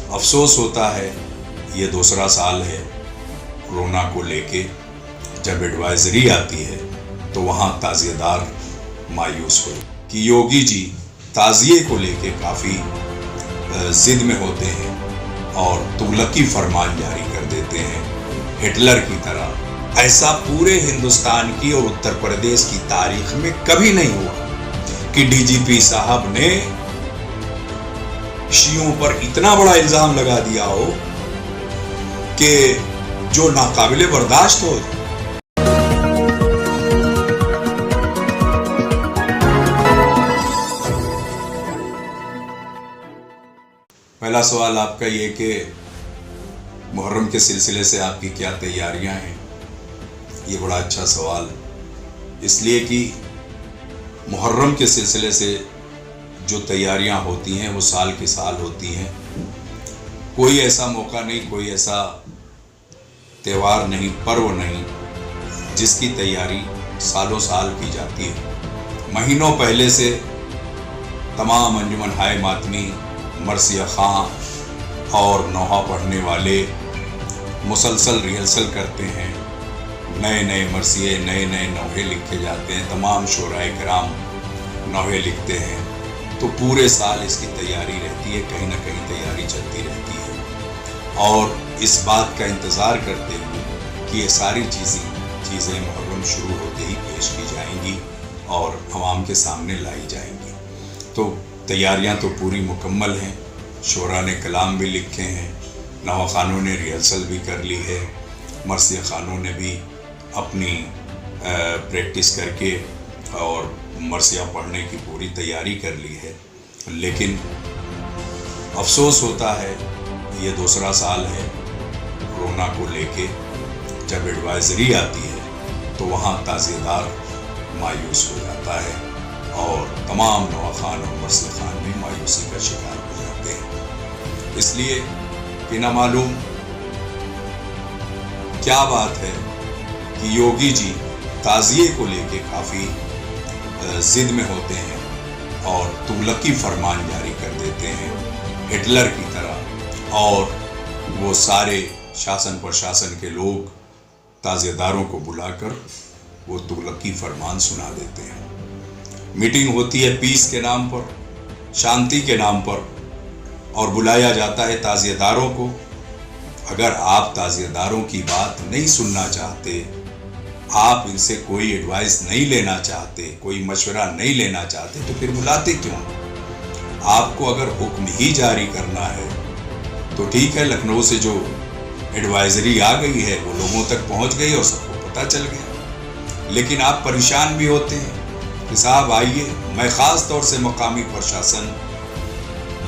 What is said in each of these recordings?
افسوس ہوتا ہے یہ دوسرا سال ہے کورونا کو لے کے، جب ایڈوائزری آتی ہے تو وہاں تعزیہ دار مایوس ہوئے کہ یوگی جی تعزیے کو لے کے کافی ضد میں ہوتے ہیں اور تغلقی فرمان جاری کر دیتے ہیں ہٹلر کی طرح۔ ایسا پورے ہندوستان کی اور اتر پردیش کی تاریخ میں کبھی نہیں ہوا کہ ڈی جی پی صاحب نے شیعوں پر اتنا بڑا الزام لگا دیا ہو کہ جو ناقابل برداشت ہو۔ پہلا سوال آپ کا یہ کہ محرم کے سلسلے سے آپ کی کیا تیاریاں ہیں؟ یہ بڑا اچھا سوال، اس لیے کہ محرم کے سلسلے سے جو تیاریاں ہوتی ہیں وہ سال کے سال ہوتی ہیں۔ کوئی ایسا موقع نہیں، کوئی ایسا تہوار نہیں، پرو نہیں جس کی تیاری سالوں سال کی جاتی ہے۔ مہینوں پہلے سے تمام انجمن ہائے ماتمی، مرثیہ خاں اور نوحہ پڑھنے والے مسلسل ریہرسل کرتے ہیں، نئے نئے مرثیے، نئے نئے نوحے لکھے جاتے ہیں، تمام شعراء کرام نوحے لکھتے ہیں، تو پورے سال اس کی تیاری رہتی ہے، کہیں نہ کہیں تیاری چلتی رہتی ہے، اور اس بات کا انتظار کرتے ہوئے کہ یہ ساری چیزیں محرم شروع ہوتے ہی پیش کی جائیں گی اور عوام کے سامنے لائی جائیں گی۔ تو تیاریاں تو پوری مکمل ہیں، شعراء نے کلام بھی لکھے ہیں، نوحہ خوانوں نے ریہرسل بھی کر لی ہے، مرثیہ خوانوں نے بھی اپنی پریکٹس کر کے اور مرثیہ پڑھنے کی پوری تیاری کر لی ہے۔ لیکن افسوس ہوتا ہے یہ دوسرا سال ہے کورونا کو لے کے، جب ایڈوائزری آتی ہے تو وہاں تعزیہ دار مایوس ہو جاتا ہے اور تمام نوحہ خوان اور مرثیہ خوان بھی مایوسی کا شکار ہو جاتے ہیں۔ اس لیے کہ نہ معلوم کیا بات ہے کہ یوگی جی تعزیے کو لے کے کافی ضد میں ہوتے ہیں اور تغلقی فرمان جاری کر دیتے ہیں ہٹلر کی طرح، اور وہ سارے شاسن پرشاسن کے لوگ تعزیہ داروں کو بلا کر وہ تغلقی فرمان سنا دیتے ہیں۔ میٹنگ ہوتی ہے پیس کے نام پر، شانتی کے نام پر، اور بلایا جاتا ہے تعزیہ داروں کو۔ اگر آپ تعزیہ داروں کی بات نہیں سننا چاہتے، آپ ان سے کوئی ایڈوائز نہیں لینا چاہتے، کوئی مشورہ نہیں لینا چاہتے، تو پھر بلاتے کیوں؟ آپ کو اگر حکم ہی جاری کرنا ہے تو ٹھیک ہے، لکھنؤ سے جو ایڈوائزری آ گئی ہے وہ لوگوں تک پہنچ گئی اور سب کو پتہ چل گیا، لیکن آپ پریشان بھی ہوتے ہیں کہ صاحب آئیے۔ میں خاص طور سے مقامی پرشاسن،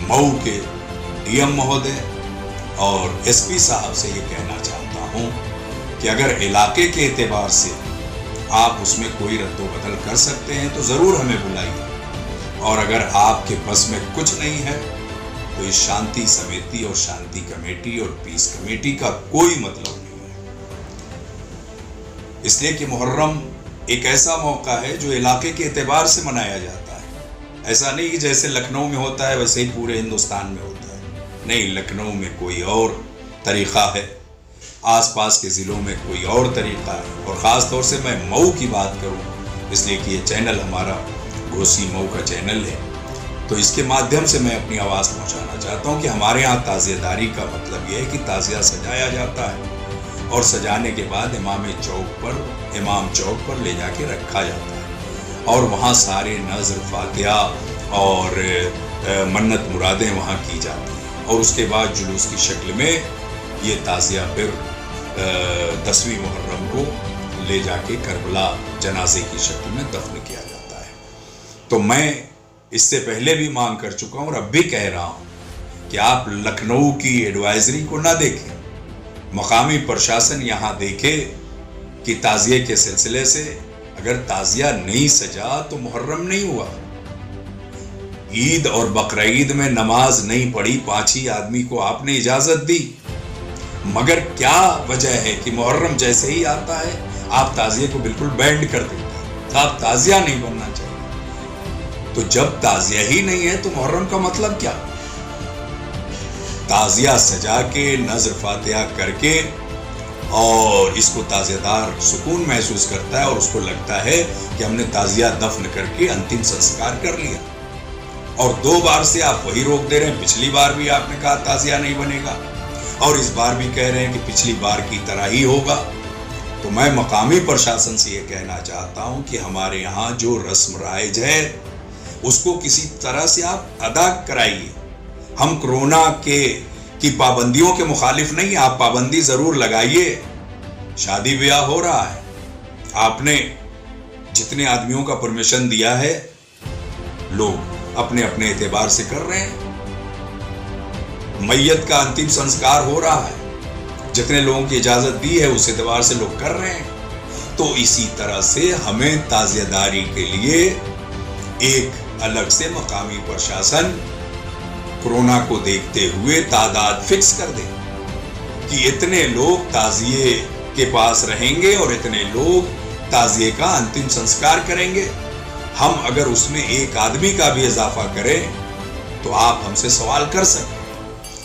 مئو کے ڈی ایم مہودے اور ایس پی صاحب سے یہ کہنا چاہتا ہوں کہ اگر علاقے کے اعتبار سے آپ اس میں کوئی رد و بدل کر سکتے ہیں تو ضرور ہمیں بلائیے، اور اگر آپ کے بس میں کچھ نہیں ہے تو اس شانتی سمیتی اور شانتی کمیٹی اور پیس کمیٹی کا کوئی مطلب نہیں ہے۔ اس لیے کہ محرم ایک ایسا موقع ہے جو علاقے کے اعتبار سے منایا جاتا ہے، ایسا نہیں کہ جیسے لکھنؤ میں ہوتا ہے ویسے ہی پورے ہندوستان میں ہوتا ہے، نہیں، لکھنؤ میں کوئی اور طریقہ ہے، آس پاس کے ضلعوں میں کوئی اور طریقہ ہے، اور خاص طور سے میں مئو کی بات کروں اس لیے کہ یہ چینل ہمارا گھوسی مئو کا چینل ہے، تو اس کے مادھیم سے میں اپنی آواز پہنچانا چاہتا ہوں کہ ہمارے ہاں تعزیہ داری کا مطلب یہ ہے کہ تعزیہ سجایا جاتا ہے اور سجانے کے بعد امام چوک پر لے جا کے رکھا جاتا ہے، اور وہاں سارے نذر، فاتحہ اور منت مرادیں وہاں کی جاتی ہیں، اور اس کے بعد جلوس کی شکل میں یہ تعزیہ پھر 10ویں محرم کو لے جا کے کربلا جنازے کی شکل میں دفن کیا جاتا ہے۔ تو میں اس سے پہلے بھی مانگ کر چکا ہوں اور اب بھی کہہ رہا ہوں کہ آپ لکھنؤ کی ایڈوائزری کو نہ دیکھیں، مقامی پرشاسن یہاں دیکھے کہ تعزیے کے سلسلے سے اگر تعزیہ نہیں سجا تو محرم نہیں ہوا۔ عید اور بقرعید میں نماز نہیں پڑھی 5 ہی آدمی کو آپ نے اجازت دی، مگر کیا وجہ ہے کہ محرم جیسے ہی آتا ہے آپ تعزیے کو بالکل بینڈ کر دیتے ہیں، آپ تعزیہ نہیں بننا چاہیے۔ تو جب تعزیہ ہی نہیں ہے تو محرم کا مطلب کیا؟ تعزیہ سجا کے نذر فاتحہ کر کے اور اس کو تعزیہ دار سکون محسوس کرتا ہے اور اس کو لگتا ہے کہ ہم نے تعزیہ دفن کر کے انتم سنسکار کر لیا. اور 2 بار سے آپ وہی روک دے رہے ہیں. پچھلی بار بھی آپ نے کہا تعزیہ نہیں بنے گا اور اس بار بھی کہہ رہے ہیں کہ پچھلی بار کی طرح ہی ہوگا. تو میں مقامی پرشاسن سے یہ کہنا چاہتا ہوں کہ ہمارے یہاں جو رسم رائج ہے اس کو کسی طرح سے آپ ادا کرائیے. ہم کرونا کی پابندیوں کے مخالف نہیں، آپ پابندی ضرور لگائیے. شادی بیاہ ہو رہا ہے، آپ نے جتنے آدمیوں کا پرمیشن دیا ہے لوگ اپنے اپنے اعتبار سے کر رہے ہیں. میت کا انتم سنسکار ہو رہا ہے، جتنے لوگوں کی اجازت دی ہے اس اعتبار سے لوگ کر رہے ہیں. تو اسی طرح سے ہمیں تعزیہ داری کے لیے ایک الگ سے مقامی پرشاسن کورونا کو دیکھتے ہوئے تعداد فکس کر دے کہ اتنے لوگ تعزیے کے پاس رہیں گے اور اتنے لوگ تعزیے کا انتم سنسکار کریں گے. ہم اگر اس میں ایک آدمی کا بھی اضافہ کریں تو آپ ہم سے سوال کر سکیں،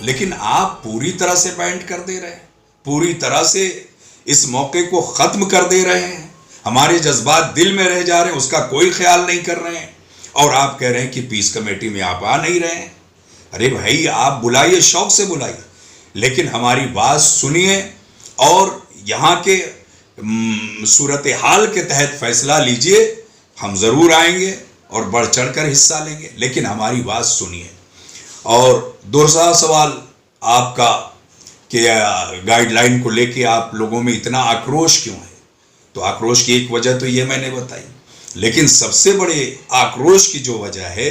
لیکن آپ پوری طرح سے بینڈ کر دے رہے ہیں، پوری طرح سے اس موقع کو ختم کر دے رہے ہیں. ہمارے جذبات دل میں رہ جا رہے ہیں، اس کا کوئی خیال نہیں کر رہے ہیں. اور آپ کہہ رہے ہیں کہ پیس کمیٹی میں آپ آ نہیں رہے ہیں. ارے بھائی، آپ بلائیے، شوق سے بلائیے، لیکن ہماری بات سنیے اور یہاں کے صورتحال کے تحت فیصلہ لیجئے. ہم ضرور آئیں گے اور بڑھ چڑھ کر حصہ لیں گے، لیکن ہماری بات سنیے. اور دوسرا سوال آپ کا کہ گائیڈ لائن کو لے کے آپ لوگوں میں اتنا آکروش کیوں ہے؟ تو آکروش کی ایک وجہ تو یہ میں نے بتائی، لیکن سب سے بڑے آکروش کی جو وجہ ہے،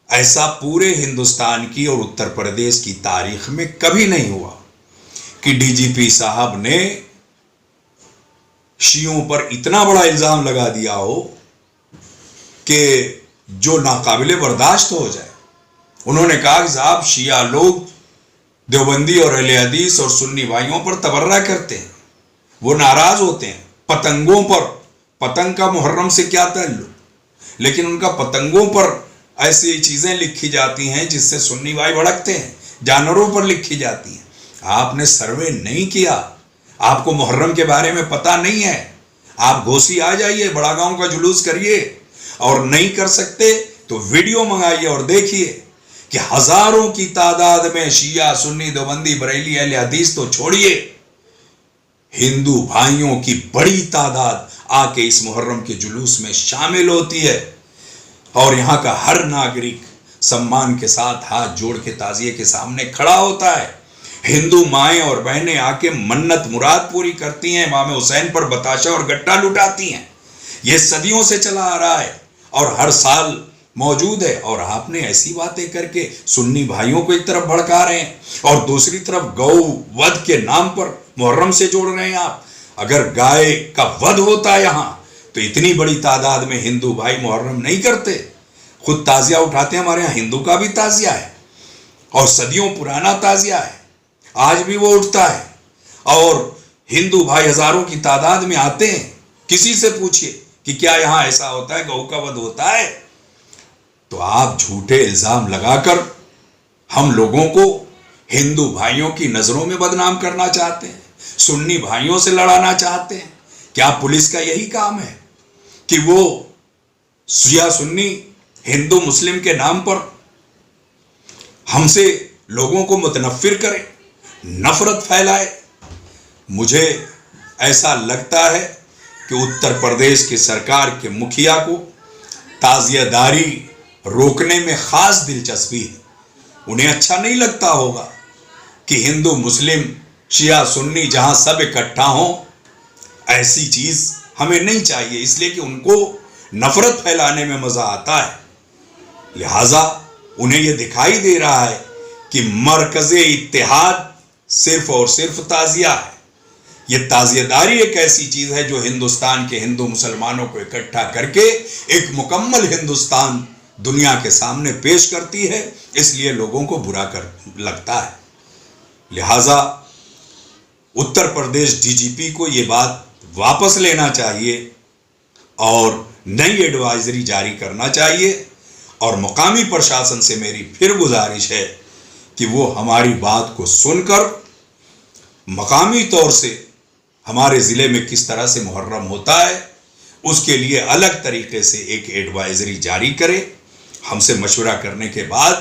ایسا پورے ہندوستان کی اور اتر پردیش کی تاریخ میں کبھی نہیں ہوا کہ ڈی جی پی صاحب نے شیعوں پر اتنا بڑا الزام لگا دیا ہو کہ جو ناقابل برداشت ہو جائے. انہوں نے کہا کہ صاحب شیعہ لوگ دیوبندی اور اہل حدیث اور سنی بھائیوں پر تبرہ کرتے ہیں، وہ ناراض ہوتے ہیں. پتنگوں پر، پتنگ کا محرم سے کیا تعلق، لیکن ان کا پتنگوں پر ایسی چیزیں لکھی جاتی ہیں جس سے سنی بھائی بھڑکتے ہیں. جانوروں پر لکھی جاتی ہیں. آپ نے سروے نہیں کیا، آپ کو محرم کے بارے میں پتہ نہیں ہے. آپ گھوسی آ جائیے، بڑا گاؤں کا جلوس کریے، اور نہیں کر سکتے تو ویڈیو منگائیے اور دیکھیے کہ ہزاروں کی تعداد میں شیعہ، سنی، دیوبندی، بریلی، اہل حدیث تو چھوڑیے، ہندو بھائیوں کی بڑی تعداد آ کے اس محرم کے جلوس میں شامل ہوتی ہے. اور یہاں کا ہر ناگرک سمان کے ساتھ ہاتھ جوڑ کے تعزیے کے سامنے کھڑا ہوتا ہے. ہندو مائیں اور بہنیں آ کے منت مراد پوری کرتی ہیں، امام حسین پر بتاشا اور گٹا لٹاتی ہیں. یہ صدیوں سے چلا آ رہا ہے اور ہر سال موجود ہے. اور آپ نے ایسی باتیں کر کے سنی بھائیوں کو ایک طرف بھڑکا رہے ہیں اور دوسری طرف گو ود کے نام پر محرم سے جوڑ رہے ہیں. آپ اگر گائے کا ود ہوتا یہاں تو اتنی بڑی تعداد میں ہندو بھائی محرم نہیں کرتے، خود تعزیہ اٹھاتے ہیں. ہمارے یہاں ہندو کا بھی تعزیہ ہے اور صدیوں پرانا تعزیہ ہے، آج بھی وہ اٹھتا ہے. اور ہندو بھائی ہزاروں کی تعداد میں آتے ہیں. کسی سے پوچھئے کہ کیا یہاں ایسا ہوتا ہے، گو کا ود ہوتا ہے؟ تو آپ جھوٹے الزام لگا کر ہم لوگوں کو ہندو بھائیوں کی نظروں میں بدنام کرنا چاہتے ہیں، سنی بھائیوں سے لڑانا چاہتے ہیں. کیا پولیس کا یہی کام ہے کہ وہ شیعہ سنی ہندو مسلم کے نام پر ہم سے لوگوں کو متنفر کرے، نفرت پھیلائے؟ مجھے ایسا لگتا ہے کہ اتر پردیش کی سرکار کے مکھیا کو تعزیہ داری روکنے میں خاص دلچسپی ہے. انہیں اچھا نہیں لگتا ہوگا کہ ہندو مسلم شیعہ سنی جہاں سب اکٹھا ہوں. ایسی چیز ہمیں نہیں چاہیے، اس لیے کہ ان کو نفرت پھیلانے میں مزہ آتا ہے. لہٰذا انہیں یہ دکھائی دے رہا ہے کہ مرکز اتحاد صرف اور صرف تعزیہ ہے. یہ تعزیہ داری ایک ایسی چیز ہے جو ہندوستان کے ہندو مسلمانوں کو اکٹھا کر کے ایک مکمل ہندوستان دنیا کے سامنے پیش کرتی ہے. اس لیے لوگوں کو برا لگتا ہے. لہٰذا اتر پردیش ڈی جی پی کو یہ بات واپس لینا چاہیے اور نئی ایڈوائزری جاری کرنا چاہیے. اور مقامی پرشاسن سے میری پھر گزارش ہے کہ وہ ہماری بات کو سن کر مقامی طور سے ہمارے ضلع میں کس طرح سے محرم ہوتا ہے اس کے لیے الگ طریقے سے ایک ایڈوائزری جاری کرے ہم سے مشورہ کرنے کے بعد،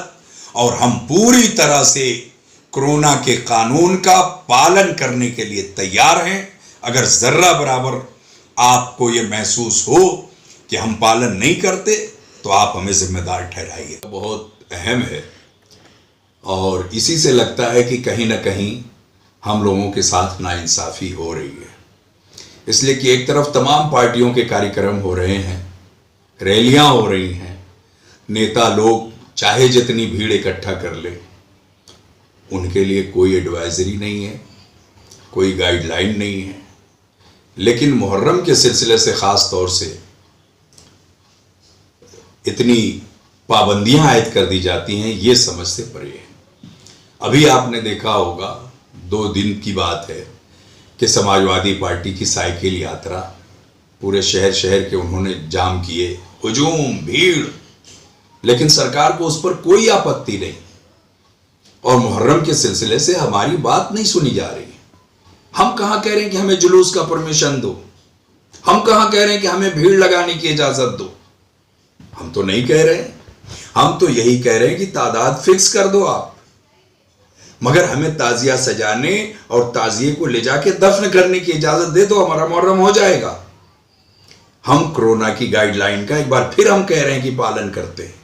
اور ہم پوری طرح سے کورونا کے قانون کا پالن کرنے کے لیے تیار ہیں۔ اگر ذرہ برابر آپ کو یہ محسوس ہو کہ ہم پالن نہیں کرتے تو آپ ہمیں ذمہ دار ٹھہرائیے۔ بہت اہم ہے اور اسی سے لگتا ہے کہ کہیں نہ کہیں ہم لوگوں کے ساتھ ناانصافی ہو رہی ہے، اس لیے کہ ایک طرف تمام پارٹیوں کے کاریہ ہو رہے ہیں، ریلیاں ہو رہی ہیں، نیتا لوگ چاہے جتنی بھیڑ اکٹھا کر لے، ان کے لیے کوئی ایڈوائزری نہیں ہے، کوئی گائیڈ لائن نہیں ہے، لیکن محرم کے سلسلے سے خاص طور سے اتنی پابندیاں عائد کر دی جاتی ہیں، یہ سمجھ سے پرے ہے۔ ابھی آپ نے دیکھا ہوگا 2 دن کی بات ہے کہ سماجوادی پارٹی کی سائیکل یاترا پورے شہر کے انہوں نے جام کیے، ہجوم، بھیڑ، لیکن سرکار کو اس پر کوئی آپتی نہیں، اور محرم کے سلسلے سے ہماری بات نہیں سنی جا رہی۔ ہم کہاں کہہ رہے ہیں کہ ہمیں جلوس کا پرمیشن دو، ہم کہاں کہہ رہے ہیں کہ ہمیں بھیڑ لگانے کی اجازت دو، ہم تو نہیں کہہ رہے ہیں، ہم تو یہی کہہ رہے ہیں کہ تعداد فکس کر دو آپ، مگر ہمیں تعزیہ سجانے اور تعزیے کو لے جا کے دفن کرنے کی اجازت دے تو ہمارا محرم ہو جائے گا۔ ہم کورونا کی گائیڈ لائن کا ایک بار پھر ہم کہہ رہے ہیں کہ پالن کرتے ہیں،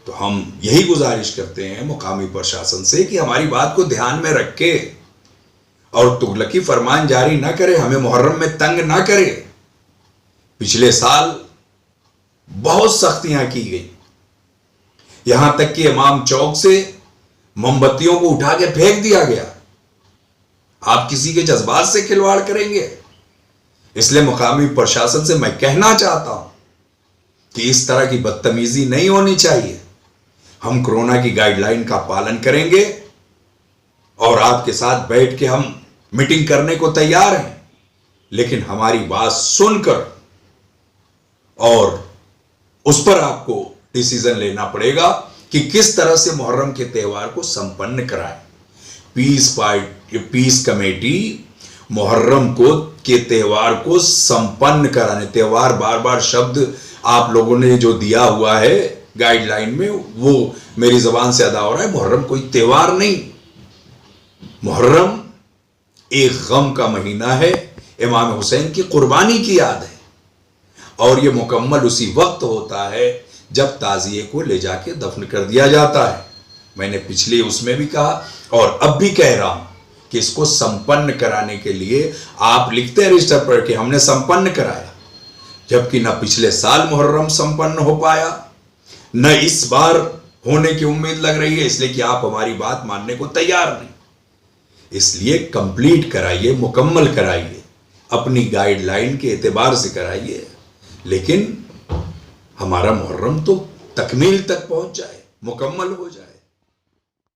تو ہم یہی گزارش کرتے ہیں مقامی پرشاسن سے کہ ہماری بات کو دھیان میں رکھے اور تغلقی فرمان جاری نہ کرے، ہمیں محرم میں تنگ نہ کرے۔ پچھلے سال بہت سختیاں کی گئی، یہاں تک کہ امام چوک سے موم بتیوں کو اٹھا کے پھینک دیا گیا۔ آپ کسی کے جذبات سے کھلواڑ کریں گے؟ اس لیے مقامی پرشاسن سے میں کہنا چاہتا ہوں کہ اس طرح کی بدتمیزی نہیں ہونی چاہیے۔ ہم کورونا کی گائیڈ لائن کا پالن کریں گے اور آپ کے ساتھ بیٹھ کے ہم میٹنگ کرنے کو تیار ہیں، لیکن ہماری بات سن کر اور اس پر آپ کو ڈیسیزن لینا پڑے گا کہ کس طرح سے محرم کے تہوار کو سمپن کرائیں۔ پیس کمیٹی محرم کے تہوار کو سمپن کرانے، تہوار بار بار شبد آپ لوگوں نے جو دیا ہوا ہے گائیڈ لائن میں وہ میری زبان سے ادا ہو رہا ہے۔ محرم کوئی تہوار نہیں، محرم ایک غم کا مہینہ ہے، امام حسین کی قربانی کی یاد ہے، اور یہ مکمل اسی وقت ہوتا ہے جب تعزیے کو لے جا کے دفن کر دیا جاتا ہے۔ میں نے پچھلے اس میں بھی کہا اور اب بھی کہہ رہا ہوں کہ اس کو سمپن کرانے کے لیے آپ لکھتے ہیں رجسٹر پر کہ ہم نے سمپن کرایا، جبکہ نہ پچھلے سال محرم سمپن ہو پایا، نہ اس بار ہونے کی امید لگ رہی ہے، اس لیے کہ آپ ہماری بات ماننے کو تیار نہیں۔ اس لیے کمپلیٹ کرائیے، مکمل کرائیے، اپنی گائیڈ لائن کے اعتبار سے کرائیے، لیکن ہمارا محرم تو تکمیل تک پہنچ جائے، مکمل ہو جائے۔